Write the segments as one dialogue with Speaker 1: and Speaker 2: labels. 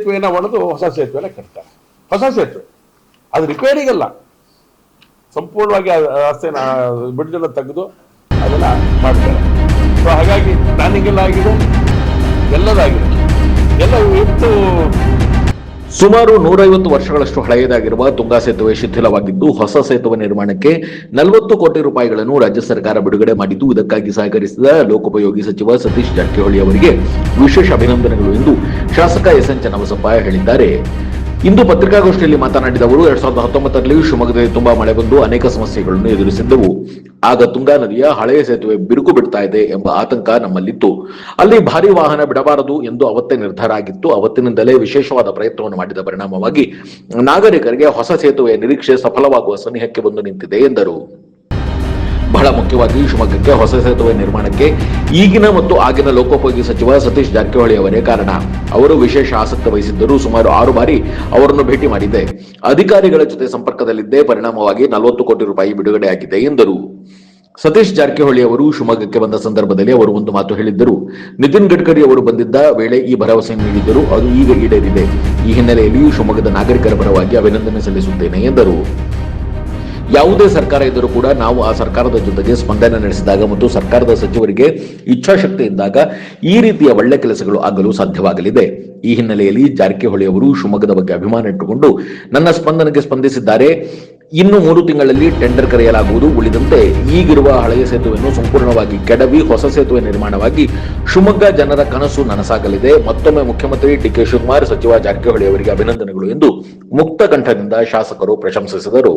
Speaker 1: ಸೇತುವೆನ ಒಡೆದು ಹೊಸ ಸೇತುವೆನ ಕಟ್ತಾರೆ. ಹೊಸ ಸೇತುವೆ ಅದು ರಿಪೇರಿಗಲ್ಲ, ಸಂಪೂರ್ಣವಾಗಿ ರಸ್ತೆನ ಬ್ರಿಡ್ಜನ್ನು ತೆಗೆದು ಅದನ್ನ ಮಾಡ್ತಾರೆ. ಸೊ ಹಾಗಾಗಿ ಪ್ಲಾನಿಂಗ್ ಎಲ್ಲ ಆಗಿದೆ, ಎಲ್ಲದಾಗಿದೆ, ಎಲ್ಲ ಇವತ್ತು
Speaker 2: ಸುಮಾರು 150 ವರ್ಷಗಳಷ್ಟು ಹಳೆಯದಾಗಿರುವ ತುಂಗಾ ಸೇತುವೆ ಶಿಥಿಲವಾಗಿದ್ದು ಹೊಸ ಸೇತುವೆ ನಿರ್ಮಾಣಕ್ಕೆ 40 ಕೋಟಿ ರೂಪಾಯಿಗಳನ್ನು ರಾಜ್ಯ ಸರ್ಕಾರ ಬಿಡುಗಡೆ ಮಾಡಿದ್ದು, ಇದಕ್ಕಾಗಿ ಸಹಕರಿಸಿದ ಲೋಕೋಪಯೋಗಿ ಸಚಿವ ಸತೀಶ್ ಜಾರಕಿಹೊಳಿ ಅವರಿಗೆ ವಿಶೇಷ ಅಭಿನಂದನೆಗಳು ಎಂದು ಶಾಸಕ ಎಸ್ಎನ್ ಚನ್ನಬಸಪ್ಪ ಹೇಳಿದ್ದಾರೆ. ಇಂದು ಪತ್ರಿಕಾಗೋಷ್ಠಿಯಲ್ಲಿ ಮಾತನಾಡಿದ ಅವರು 2019ರಲ್ಲಿ ಶಿವಮೊಗ್ಗದಲ್ಲಿ ತುಂಬಾ ಮಳೆ ಬಂದು ಅನೇಕ ಸಮಸ್ಯೆಗಳನ್ನು ಎದುರಿಸಿದ್ದೆವು. ಆಗ ತುಂಗಾ ನದಿಯ ಹಳೆಯ ಸೇತುವೆ ಬಿರುಕು ಬಿಡ್ತಾ ಇದೆ ಎಂಬ ಆತಂಕ ನಮ್ಮಲ್ಲಿತ್ತು. ಅಲ್ಲಿ ಭಾರಿ ವಾಹನ ಬಿಡಬಾರದು ಎಂದು ಅವತ್ತೇ ನಿರ್ಧಾರ ಆಗಿತ್ತು. ಅವತ್ತಿನಿಂದಲೇ ವಿಶೇಷವಾದ ಪ್ರಯತ್ನವನ್ನು ಮಾಡಿದ ಪರಿಣಾಮವಾಗಿ ನಾಗರಿಕರಿಗೆ ಹೊಸ ಸೇತುವೆಯ ನಿರೀಕ್ಷೆ ಸಫಲವಾಗುವ ಸನಿಹಕ್ಕೆ ಬಂದು ನಿಂತಿದೆ ಎಂದರು. ಬಹಳ ಮುಖ್ಯವಾಗಿ ಶಿವಮೊಗ್ಗಕ್ಕೆ ಹೊಸ ಸೇತುವೆ ನಿರ್ಮಾಣಕ್ಕೆ ಈಗಿನ ಮತ್ತು ಆಗಿನ ಲೋಕೋಪಯೋಗಿ ಸಚಿವ ಸತೀಶ್ ಜಾರಕಿಹೊಳಿ ಅವರೇ ಕಾರಣ. ಅವರು ವಿಶೇಷ ಆಸಕ್ತಿ ವಹಿಸಿದ್ದರು. ಸುಮಾರು 6 ಬಾರಿ ಅವರನ್ನು ಭೇಟಿ ಮಾಡಿದ್ದೆ. ಅಧಿಕಾರಿಗಳ ಜೊತೆ ಸಂಪರ್ಕದಲ್ಲಿದ್ದೇ. ಪರಿಣಾಮವಾಗಿ 40 ಕೋಟಿ ರೂಪಾಯಿ ಬಿಡುಗಡೆಯಾಗಿದೆ ಎಂದರು. ಸತೀಶ್ ಜಾರಕಿಹೊಳಿ ಅವರು ಶಿವಮೊಗ್ಗಕ್ಕೆ ಬಂದ ಸಂದರ್ಭದಲ್ಲಿ ಅವರು ಒಂದು ಮಾತು ಹೇಳಿದ್ದರು. ನಿತಿನ್ ಗಡ್ಕರಿ ಅವರು ಬಂದಿದ್ದ ವೇಳೆ ಈ ಭರವಸೆ ನೀಡಿದ್ದರು, ಅದು ಈಗ ಈಡೇರಿದೆ. ಈ ಹಿನ್ನೆಲೆಯಲ್ಲಿ ಶಿವಮೊಗ್ಗದ ನಾಗರಿಕರ ಪರವಾಗಿ ಅಭಿನಂದನೆ ಸಲ್ಲಿಸುತ್ತೇನೆ ಎಂದರು. ಯಾವುದೇ ಸರ್ಕಾರ ಇದ್ದರೂ ಕೂಡ ನಾವು ಆ ಸರ್ಕಾರದ ಜೊತೆಗೆ ಸ್ಪಂದನೆ ನಡೆಸಿದಾಗ ಮತ್ತು ಸರ್ಕಾರದ ಸಚಿವರಿಗೆ ಇಚ್ಛಾಶಕ್ತಿ ಇದ್ದಾಗ ಈ ರೀತಿಯ ಒಳ್ಳೆ ಕೆಲಸಗಳು ಆಗಲು ಸಾಧ್ಯವಾಗಲಿದೆ. ಈ ಹಿನ್ನೆಲೆಯಲ್ಲಿ ಜಾರಕಿಹೊಳಿ ಅವರು ಶಿವಮೊಗ್ಗದ ಬಗ್ಗೆ ಅಭಿಮಾನ ಇಟ್ಟುಕೊಂಡು ನನ್ನ ಸ್ಪಂದನೆಗೆ ಸ್ಪಂದಿಸಿದ್ದಾರೆ. ಇನ್ನು 3 ತಿಂಗಳಲ್ಲಿ ಟೆಂಡರ್ ಕರೆಯಲಾಗುವುದು. ಉಳಿದಂತೆ ಈಗಿರುವ ಹಳೆಯ ಸೇತುವೆಯನ್ನು ಸಂಪೂರ್ಣವಾಗಿ ಕೆಡವಿ ಹೊಸ ಸೇತುವೆ ನಿರ್ಮಾಣವಾಗಿ ಶಿವಮೊಗ್ಗ ಜನರ ಕನಸು ನನಸಾಗಲಿದೆ. ಮತ್ತೊಮ್ಮೆ ಮುಖ್ಯಮಂತ್ರಿ ಡಿಕೆ ಶಿವಕುಮಾರ್, ಸಚಿವ ಜಾರಕಿಹೊಳಿ ಅವರಿಗೆ ಅಭಿನಂದನೆಗಳು ಎಂದು ಮುಕ್ತ ಕಂಠದಿಂದ ಶಾಸಕರು ಪ್ರಶಂಸಿಸಿದರು.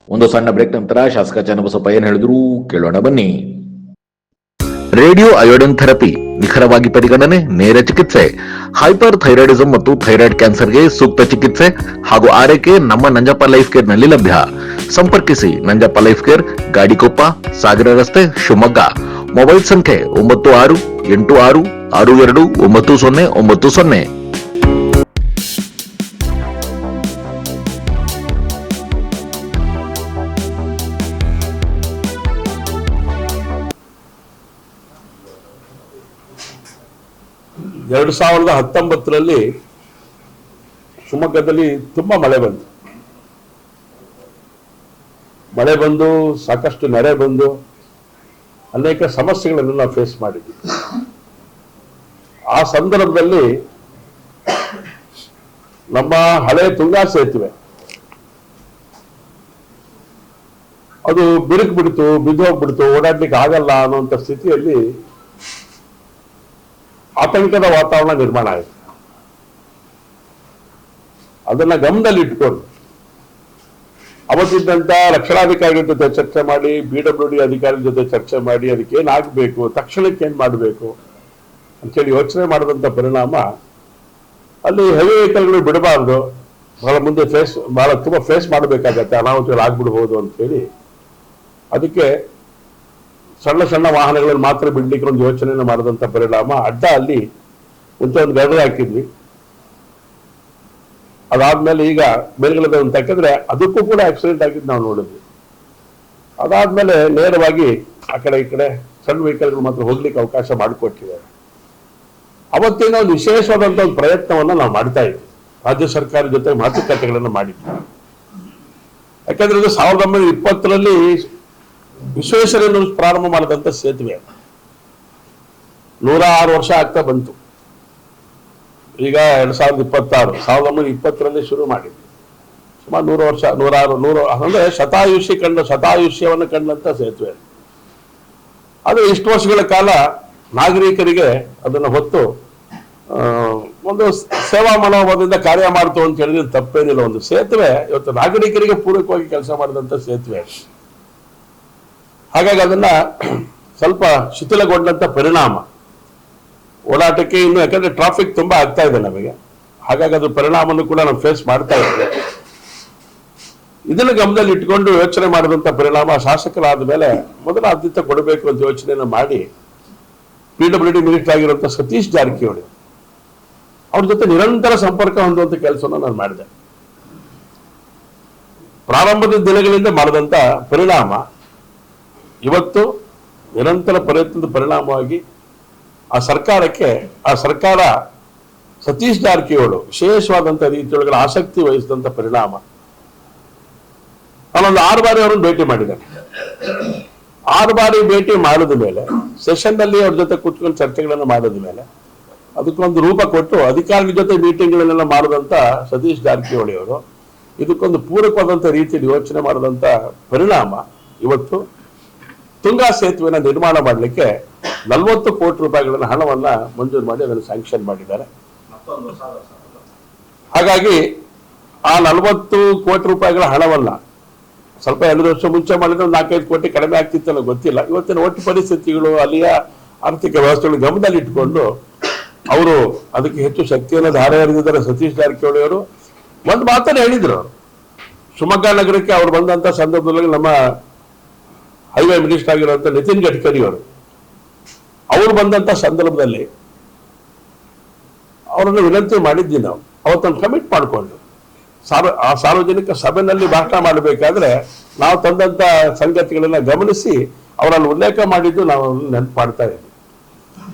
Speaker 2: ಒಂದು ಸಣ್ಣ ಬ್ರೇಕ್ ನಂತರ ಶಾಸಕ ಚನ್ನಬಸಪ್ಪ ಏನ್ ಹೇಳಿದ್ರು ಕೇಳೋಣ ಬನ್ನಿ. ರೇಡಿಯೋ ಅಯೋಡಿನ್ ಥೆರಪಿ ನಿಖರವಾಗಿ ಪರಿಗಣನೆ, ನೇರ ಚಿಕಿತ್ಸೆ, ಹೈಪರ್ ಥೈರಾಯ್ಡಿಸಂ ಮತ್ತು ಥೈರಾಯ್ಡ್ ಕ್ಯಾನ್ಸರ್ಗೆ ಸೂಕ್ತ ಚಿಕಿತ್ಸೆ ಹಾಗೂ ಆರೈಕೆ ನಮ್ಮ ನಂಜಪ್ಪ ಲೈಫ್ ಕೇರ್ ನಲ್ಲಿ ಲಭ್ಯ. ಸಂಪರ್ಕಿಸಿ ನಂಜಪ್ಪ ಲೈಫ್ ಕೇರ್, ಗಾಡಿಕೊಪ್ಪ, ಸಾಗರ ರಸ್ತೆ, ಶಿವಮೊಗ್ಗ. ಮೊಬೈಲ್ ಸಂಖ್ಯೆ 9686629090.
Speaker 1: ಎರಡು 2019ರಲ್ಲಿ ಶಿವಮೊಗ್ಗದಲ್ಲಿ ತುಂಬಾ ಮಳೆ ಬಂದು ಸಾಕಷ್ಟು ನೆರೆ ಬಂದು ಅನೇಕ ಸಮಸ್ಯೆಗಳನ್ನು ನಾವು ಫೇಸ್ ಮಾಡಿದ್ವಿ. ಆ ಸಂದರ್ಭದಲ್ಲಿ ನಮ್ಮ ಹಳೆ ತುಂಗಾ ಸೇತುವೆ ಅದು ಬಿರುಕು ಬಿಡ್ತು, ಬಿದ್ದೋಗ್ಬಿಡ್ತು, ಓಡಾಡ್ಲಿಕ್ಕೆ ಆಗಲ್ಲ ಅನ್ನುವಂಥ ಸ್ಥಿತಿಯಲ್ಲಿ ಆತಂಕದ ವಾತಾವರಣ ನಿರ್ಮಾಣ ಆಯಿತು. ಅದನ್ನ ಗಮನದಲ್ಲಿ ಇಟ್ಕೊಂಡು ಅವತ್ತಿದ್ದಂತ ರಕ್ಷಣಾಧಿಕಾರಿಗಳ ಜೊತೆ ಚರ್ಚೆ ಮಾಡಿ, BWD ಅಧಿಕಾರಿಗಳ ಜೊತೆ ಚರ್ಚೆ ಮಾಡಿ, ಅದಕ್ಕೆ ಏನಾಗಬೇಕು, ತಕ್ಷಣಕ್ಕೆ ಏನ್ ಮಾಡಬೇಕು ಅಂತೇಳಿ ಯೋಚನೆ ಮಾಡಿದಂತ ಪರಿಣಾಮ ಅಲ್ಲಿ ಹೆವಿ ವೆಹಿಕಲ್ಗಳು ಬಿಡಬಾರ್ದು, ಬಹಳ ತುಂಬಾ ಫೇಸ್ ಮಾಡಬೇಕಾಗತ್ತೆ, ಅನಾಹುತಗಳು ಆಗ್ಬಿಡ್ಬೋದು ಅಂತ ಹೇಳಿ ಅದಕ್ಕೆ ಸಣ್ಣ ಸಣ್ಣ ವಾಹನಗಳನ್ನು ಮಾತ್ರ ಬಿಡ್ಲಿಕ್ಕೆ ಒಂದು ಯೋಚನೆಯನ್ನು ಮಾಡಿದಂತ ಪರಿಣಾಮ ಅಡ್ಡ ಅಲ್ಲಿ ಒಂದು ಗರ್ಭ ಹಾಕಿದ್ವಿ. ಅದಾದ್ಮೇಲೆ ಈಗ ಮೇಲ್ಗಡೆ ಒಂದು ತಕ್ಕಿದ್ರೆ ಅದಕ್ಕೂ ಕೂಡ ಆಕ್ಸಿಡೆಂಟ್ ಆಗಿದ್ದು ನಾವು ನೋಡಿದ್ವಿ. ಅದಾದ್ಮೇಲೆ ನೇರವಾಗಿ ಆ ಕಡೆ ಈ ಕಡೆ ಸಣ್ಣ ವೆಹಿಕಲ್ಗಳು ಮಾತ್ರ ಹೋಗ್ಲಿಕ್ಕೆ ಅವಕಾಶ ಮಾಡಿಕೊಟ್ಟಿದ್ದಾರೆ. ಅವತ್ತಿನ ಒಂದು ವಿಶೇಷವಾದಂತ ಒಂದು ಪ್ರಯತ್ನವನ್ನ ನಾವು ಮಾಡ್ತಾ ಇದ್ವಿ. ರಾಜ್ಯ ಸರ್ಕಾರ ಜೊತೆ ಮಾತುಕತೆಗಳನ್ನು ಮಾಡಿದ್ವಿ. ಯಾಕಂದ್ರೆ ಇದು 1920ರಲ್ಲಿ ವಿಶ್ವೇಶ್ವರಯ್ಯನವರು ಪ್ರಾರಂಭ ಮಾಡಿದಂತ ಸೇತುವೆ 106 ವರ್ಷ ಆಗ್ತಾ ಬಂತು. ಈಗ 2026, 1920ರಲ್ಲಿ ಶುರು ಮಾಡಿದ್ವಿ. ಸುಮಾರು 100 ವರ್ಷ, 106 ಅಂದ್ರೆ ಶತಾಯುಷ್ಯವನ್ನು ಕಂಡಂತ ಸೇತುವೆ. ಅದು ಇಷ್ಟು ವರ್ಷಗಳ ಕಾಲ ನಾಗರಿಕರಿಗೆ ಅದನ್ನು ಹೊತ್ತು ಒಂದು ಸೇವಾ ಮನೋಭಾವದಿಂದ ಕಾರ್ಯ ಮಾಡ್ತು ಅಂತ ಹೇಳಿದ್ರೆ ತಪ್ಪೇನಿಲ್ಲ. ಒಂದು ಸೇತುವೆ ಇವತ್ತು ನಾಗರಿಕರಿಗೆ ಪೂರಕವಾಗಿ ಕೆಲಸ ಮಾಡಿದಂತ ಸೇತುವೆ. ಹಾಗಾಗಿ ಅದನ್ನ ಸ್ವಲ್ಪ ಶಿಥಿಲಗೊಂಡಂತ ಪರಿಣಾಮ ಓಡಾಟಕ್ಕೆ ಇನ್ನು, ಯಾಕಂದ್ರೆ ಟ್ರಾಫಿಕ್ ತುಂಬಾ ಆಗ್ತಾ ಇದೆ ನಮಗೆ. ಹಾಗಾಗಿ ಅದ್ರ ಪರಿಣಾಮವನ್ನು ಕೂಡ ನಾವು ಫೇಸ್ ಮಾಡ್ತಾ ಇದ್ದೇವೆ. ಇದನ್ನು ಗಮನದಲ್ಲಿ ಇಟ್ಕೊಂಡು ಯೋಚನೆ ಮಾಡಿದಂತ ಪರಿಣಾಮ ಶಾಸಕರಾದ ಮೇಲೆ ಮೊದಲ ಆದ್ಯತೆ ಕೊಡಬೇಕು ಅಂತ ಯೋಚನೆಯನ್ನು ಮಾಡಿ PWD ಮಿನಿಸ್ಟರ್ ಆಗಿರುವಂತಹ ಸತೀಶ್ ಜಾರಕಿಹೊಳಿ ಅವ್ರ ಜೊತೆ ನಿರಂತರ ಸಂಪರ್ಕ ಹೊಂದುವಂತ ಕೆಲಸವನ್ನು ನಾನು ಮಾಡಿದೆ. ಪ್ರಾರಂಭದ ದಿನಗಳಿಂದ ಮಾಡಿದಂತ ಪರಿಣಾಮ ಇವತ್ತು ನಿರಂತರ ಪ್ರಯತ್ನದ ಪರಿಣಾಮವಾಗಿ ಆ ಸರ್ಕಾರ ಸತೀಶ್ ಜಾರಕಿಹೊಳಿ ವಿಶೇಷವಾದಂಥ ರೀತಿಯೊಳಗೆ ಆಸಕ್ತಿ ವಹಿಸಿದಂಥ ಪರಿಣಾಮ ನಾನೊಂದು 6 ಬಾರಿ ಅವರನ್ನು ಭೇಟಿ ಮಾಡಿದ್ದೇನೆ. 6 ಬಾರಿ ಭೇಟಿ ಮಾಡಿದ ಮೇಲೆ ಸೆಷನ್ನಲ್ಲಿ ಅವ್ರ ಜೊತೆ ಕೂತ್ಕೊಂಡು ಚರ್ಚೆಗಳನ್ನು ಮಾಡಿದ ಮೇಲೆ ಅದಕ್ಕೊಂದು ರೂಪ ಕೊಟ್ಟು ಅಧಿಕಾರಿಗಳ ಜೊತೆ ಮೀಟಿಂಗ್ಗಳನ್ನೆಲ್ಲ ಮಾಡಿದಂಥ ಸತೀಶ್ ಜಾರಕಿಹೊಳಿ ಅವರು ಇದಕ್ಕೊಂದು ಪೂರಕವಾದಂಥ ರೀತಿಯಲ್ಲಿ ಯೋಚನೆ ಮಾಡಿದಂಥ ಪರಿಣಾಮ ಇವತ್ತು ತುಂಗಾ ಸೇತುವೆನ ನಿರ್ಮಾಣ ಮಾಡಲಿಕ್ಕೆ 40 ಕೋಟಿ ರೂಪಾಯಿಗಳ ಹಣವನ್ನ ಮಂಜೂರು ಮಾಡಿ ಅದನ್ನು ಸ್ಯಾಂಕ್ಷನ್ ಮಾಡಿದ್ದಾರೆ. ಹಾಗಾಗಿ ಆ 40 ಕೋಟಿ ರೂಪಾಯಿಗಳ ಹಣವನ್ನ ಸ್ವಲ್ಪ 2 ವರ್ಷ ಮುಂಚೆ ಮಾಡಿದ್ರೆ 4-5 ಕೋಟಿ ಕಡಿಮೆ ಆಗ್ತಿತ್ತಲ್ಲ ಗೊತ್ತಿಲ್ಲ. ಇವತ್ತಿನ ಒಟ್ಟು ಪರಿಸ್ಥಿತಿಗಳು ಅಲ್ಲಿಯ ಆರ್ಥಿಕ ವ್ಯವಸ್ಥೆಗಳು ಗಮನದಲ್ಲಿ ಇಟ್ಕೊಂಡು ಅವರು ಅದಕ್ಕೆ ಹೆಚ್ಚು ಶಕ್ತಿಯನ್ನು ಧಾರೆ ಎರೆದಿದ್ದಾರೆ. ಸತೀಶ್ ಜಾರಕಿಹೊಳಿ ಅವರು ಒಂದು ಮಾತನ್ನು ಹೇಳಿದ್ರು. ಅವರು ಶಿವಮೊಗ್ಗ ನಗರಕ್ಕೆ ಅವ್ರು ಬಂದಂತ ಸಂದರ್ಭದಲ್ಲಿ ನಮ್ಮ ಹೈವೇ ಮಿನಿಸ್ಟರ್ ಆಗಿರುವಂತ ನಿತಿನ್ ಗಡ್ಕರಿ ಅವರು ಬಂದಂತ ಸಂದರ್ಭದಲ್ಲಿ ಅವರನ್ನು ವಿನಂತಿ ಮಾಡಿದ್ವಿ. ನಾವು ಅವತ್ತೊಂದು ಕಮಿಟ್ ಮಾಡಿಕೊಂಡು ಆ ಸಾರ್ವಜನಿಕ ಸಭೆಯಲ್ಲಿ ಭಾಷಣ ಮಾಡಬೇಕಾದ್ರೆ ನಾವು ತಂದಂತ ಸಂಗತಿಗಳನ್ನ ಗಮನಿಸಿ ಅವರನ್ನು ಉಲ್ಲೇಖ ಮಾಡಿದ್ದು ನಾವು ನೆನಪು ಮಾಡ್ತಾ ಇದ್ವಿ.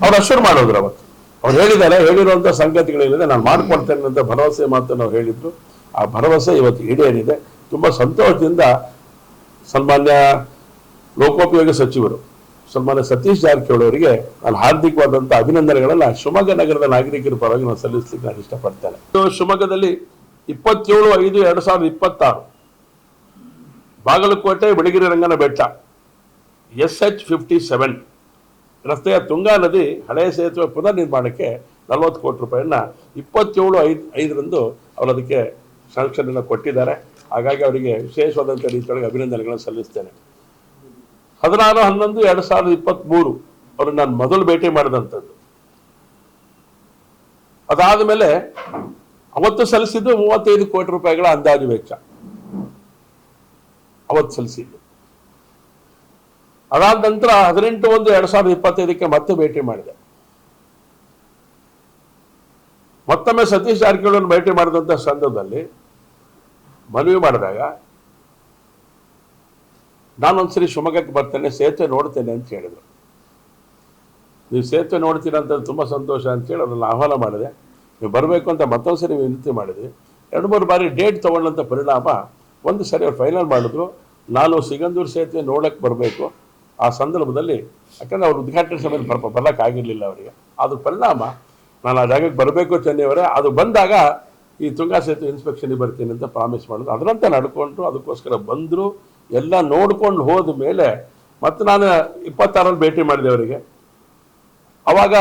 Speaker 1: ಅವ್ರು ಅಶ್ಯೂರ್ ಮಾಡೋದ್ರು. ಅವತ್ತು ಅವ್ರು ಹೇಳಿರುವಂತ ಸಂಗತಿಗಳೇನಿದೆ ನಾನು ಮಾಡ್ಕೊಡ್ತೇನೆ ಅಂತ ಭರವಸೆ ಮಾತನ್ನು ಅವ್ರು ಹೇಳಿದ್ರು. ಆ ಭರವಸೆ ಇವತ್ತು ಈಡೇರಿದೆ. ತುಂಬಾ ಸಂತೋಷದಿಂದ ಸನ್ಮಾನ್ಯ ಲೋಕೋಪಯೋಗಿ ಸಚಿವರು ಸನ್ಮಾನ್ಯ ಸತೀಶ್ ಜಾರಕಿಹೊಳಿ ಅವರಿಗೆ ನಾನು ಹಾರ್ದಿಕವಾದಂತಹ ಅಭಿನಂದನೆಗಳನ್ನ ಶಿವಮೊಗ್ಗ ನಗರದ ನಾಗರಿಕರ ಪರವಾಗಿ ನಾನು ಸಲ್ಲಿಸಲಿಕ್ಕೆ ನಾನು ಇಷ್ಟಪಡ್ತೇನೆ. ಶಿವಮೊಗ್ಗದಲ್ಲಿ 27/5/2026 ಬಾಗಲಕೋಟೆ ಬಿಳಿಗಿರಿ ರಂಗನ ಬೆಟ್ಟ SH57 ರಸ್ತೆಯ ತುಂಗಾ ನದಿ ಹಳೆಯ ಸೇತುವೆ ಪುನರ್ ನಿರ್ಮಾಣಕ್ಕೆ 40 ಕೋಟಿ ರೂಪಾಯಿಯನ್ನ 27/5 ಅವರು ಅದಕ್ಕೆ ಸ್ಯಾಂಕ್ಷನ್ ಕೊಟ್ಟಿದ್ದಾರೆ. ಹಾಗಾಗಿ ಅವರಿಗೆ ವಿಶೇಷವಾದಂಥ ರೀತಿಯೊಳಗೆ ಅಭಿನಂದನೆಗಳನ್ನು ಸಲ್ಲಿಸ್ತೇನೆ. 16/11/2023 ಅವರು ನಾನು ಮೊದಲು ಭೇಟಿ ಮಾಡಿದಂಥದ್ದು. ಅದಾದ ಮೇಲೆ ಅವತ್ತು ಸಲ್ಲಿಸಿದ್ದು 35 ಕೋಟಿ ರೂಪಾಯಿಗಳ ಅಂದಾಜು ವೆಚ್ಚ ಅವತ್ತು ಸಲ್ಲಿಸಿದ್ದು. ಅದಾದ ನಂತರ 18/1/2025 ಮತ್ತೆ ಭೇಟಿ ಮಾಡಿದೆ. ಮತ್ತೊಮ್ಮೆ ಸತೀಶ್ ಜಾರಕಿಹೊಳಿ ಭೇಟಿ ಮಾಡಿದಂಥ ಸಂದರ್ಭದಲ್ಲಿ ಮನವಿ ಮಾಡಿದಾಗ ನಾನೊಂದ್ಸರಿ ಶಿವಮೊಗ್ಗಕ್ಕೆ ಬರ್ತೇನೆ, ಸೇತುವೆ ನೋಡ್ತೇನೆ ಅಂತ ಹೇಳಿದ್ರು. ನೀವು ಸೇತುವೆ ನೋಡ್ತೀರ ಅಂತ ತುಂಬ ಸಂತೋಷ ಅಂತೇಳಿ ಅವ್ರನ್ನ ಆಹ್ವಾನ ಮಾಡಿದೆ. ನೀವು ಬರಬೇಕು ಅಂತ ಮತ್ತೊಂದ್ಸರಿ ವಿನಂತಿ ಮಾಡಿದ್ವಿ. 2-3 ಬಾರಿ ಡೇಟ್ ತಗೊಂಡಂಥ ಪರಿಣಾಮ ಒಂದು ಸರಿ ಅವ್ರು ಫೈನಲ್ ಮಾಡಿದ್ರು. ನಾನು ಸಿಗಂದೂರು ಸೇತುವೆ ನೋಡಕ್ಕೆ ಬರಬೇಕು. ಆ ಸಂದರ್ಭದಲ್ಲಿ ಯಾಕಂದ್ರೆ ಅವ್ರು ಉದ್ಘಾಟನೆ ಸಮಯ ಬರಕ್ಕಾಗಿರ್ಲಿಲ್ಲ ಅವರಿಗೆ. ಅದ್ರ ಪರಿಣಾಮ ನಾನು ಆ ಜಾಗಕ್ಕೆ ಬರಬೇಕು ಚೆನ್ನೈಯವರೇ. ಅದು ಬಂದಾಗ ಈ ತುಂಗಾ ಸೇತುವೆ ಇನ್ಸ್ಪೆಕ್ಷನ್ಗೆ ಬರ್ತೀನಿ ಅಂತ ಪ್ರಾಮಿಸ್ ಮಾಡಿದ್ರು. ಅದರಂತೆ ನಡ್ಕೊಂಡ್ರು. ಅದಕ್ಕೋಸ್ಕರ ಬಂದರು. ಎಲ್ಲ ನೋಡ್ಕೊಂಡು ಹೋದ ಮೇಲೆ ಮತ್ತೆ ನಾನು 26ರಲ್ಲಿ ಭೇಟಿ ಮಾಡಿದೆ ಅವರಿಗೆ. ಅವಾಗ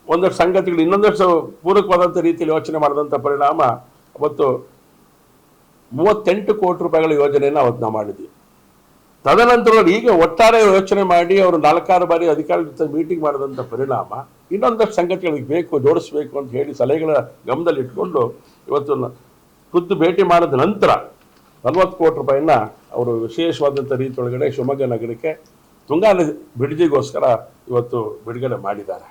Speaker 1: ಒಂದಷ್ಟು ಸಂಗತಿಗಳು ಇನ್ನೊಂದಷ್ಟು ಪೂರಕವಾದಂಥ ರೀತಿಯಲ್ಲಿ ಯೋಚನೆ ಮಾಡಿದಂಥ ಪರಿಣಾಮ ಅವತ್ತು 38 ಕೋಟಿ ರೂಪಾಯಿಗಳ ಯೋಜನೆಯನ್ನು ಅವತ್ತು ನಾವು ಮಾಡಿದ್ವಿ. ತದನಂತರ ಈಗ ಒಟ್ಟಾರೆ ಯೋಚನೆ ಮಾಡಿ ಅವರು 4-6 ಬಾರಿ ಅಧಿಕಾರಿಗಳ ಜೊತೆ ಮೀಟಿಂಗ್ ಮಾಡಿದಂಥ ಪರಿಣಾಮ ಇನ್ನೊಂದಷ್ಟು ಸಂಗತಿಗಳಿಗೆ ಬೇಕು ಜೋಡಿಸ್ಬೇಕು ಅಂತ ಹೇಳಿ ಸಲಹೆಗಳ ಗಮನದಲ್ಲಿ ಇಟ್ಕೊಂಡು ಇವತ್ತು ಖುದ್ದು ಭೇಟಿ ಮಾಡಿದ ನಂತರ 40 ಕೋಟಿ ರೂಪಾಯಿನ ಅವರು ವಿಶೇಷವಾದಂಥ ರೀತಿಯೊಳಗಡೆ ಶಿವಮೊಗ್ಗ ನಗರಕ್ಕೆ ತುಂಗಾ ಬ್ರಿಡ್ಜಿಗೋಸ್ಕರ ಇವತ್ತು ಬಿಡುಗಡೆ ಮಾಡಿದ್ದಾರೆ.